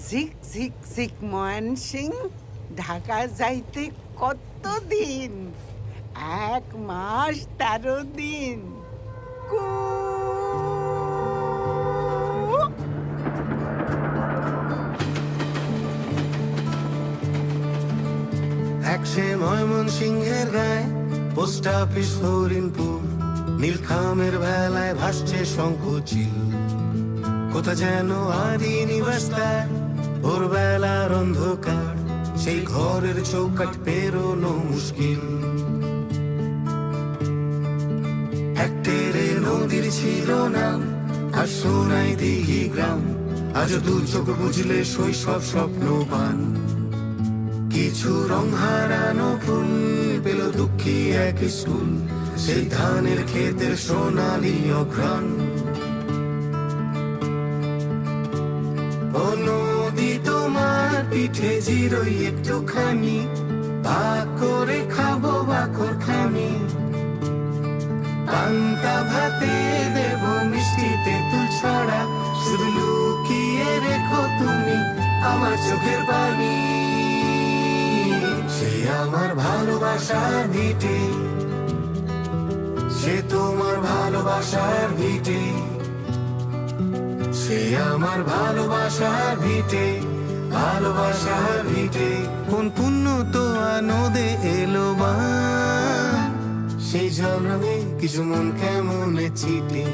ঝিক ঝিক ঝিক ময়নসিং ঢাকা যাইতে কতদিন? 1 মাস 13 দিন। কু একসে ময়মনসিংহের গায়ে পোস্ট অফিস হরিণপুর, নীলখামের ভেলায় ভাসছে শঙ্কুচিল। কোথা যেন আদি নিবাস তার, ভোরবেলার অন্ধকার, সেই ঘরের চৌকাঠ পেরোনো মুশকিল। একটেরে নদীর ছিল নাম, আর সোনাই দিঘি গ্রাম। আজ দু চোখ বুঝলে শৈশব স্বপ্ন পান। কিছু রং হারানো ফুল পেল দুঃখী এক স্কুল, সেই ধানের ক্ষেতের সোনালি অঘ্রাণ। ও নদী তোমার পিঠে জিরোই একটুখানি, ভাগ করে খাবো বাকর খানি। পান্তা ভাতে দেব মিষ্টি তেঁতুল ছড়া, শুধু লুকিয়ে রেখো তুমি আমার চোখের পানি। সে আমার ভালোবাসার ভিটে, সে তোমার ভালোবাসার ভিটে। সে আমার ভালোবাসার ভিটে, ভালোবাসার ভিটে। কোন পুণ্য তো নদে এলো বা, সেই ঝলমে কিছু মন কেমন চিটে।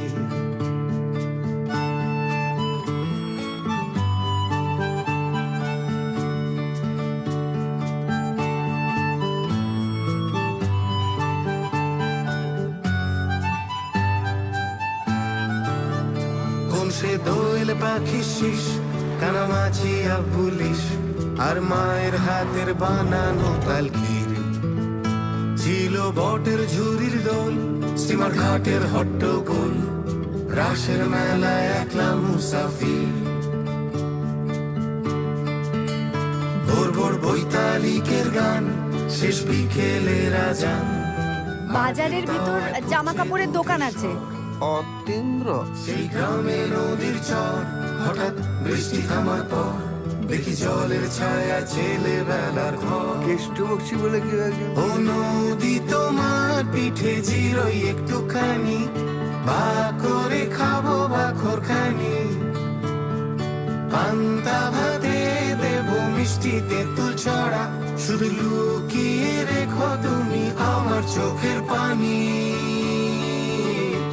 সে দোয়েল পাখি শীষ, কানামাছি পুলিশ, আর মায়ের হাতের বানানো পালকির। ছিল বটের ঝুরির দোল, স্টিমার ঘাটের হট্টগোল, রাসের মেলায় একলা মুসাফির। ভোর ভোর বৈতালিকের গান, শেষ বিকেলে রাজান। বাজারের ভিতর জামা কাপড়ের দোকান আছে। অতীন্দ্র সেই গ্রামে নদীর চর, হঠাৎ বৃষ্টি থামার পর দেখি জলের ছায়া ছেলে বেলার ঘর। কেষ্ট বক্সি বলে কি হয়েছে? ও নদী তোমার পিঠে জিরোই একটুখানি, ভাগ করে খাবো বাখর খানি। পান্তা ভাতে দেব মিষ্টি তেঁতুল ছড়া, শুধু লুকিয়ে রেখো তুমি আমার চোখের পানি।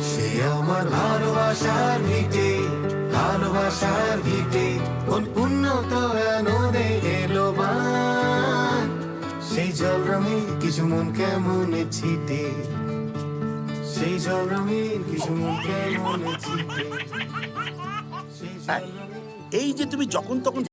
সে আমার ভালোবাসার ভিটে, ভালোবাসার ভিটে। কোন পুণ্য তো নদে এলো বান, সেই জল রঙে কিছু মন কেমন ছিটে। সেই জল রঙে কিছু মন কেমন ছিটে। এই যে তুমি যখন তখন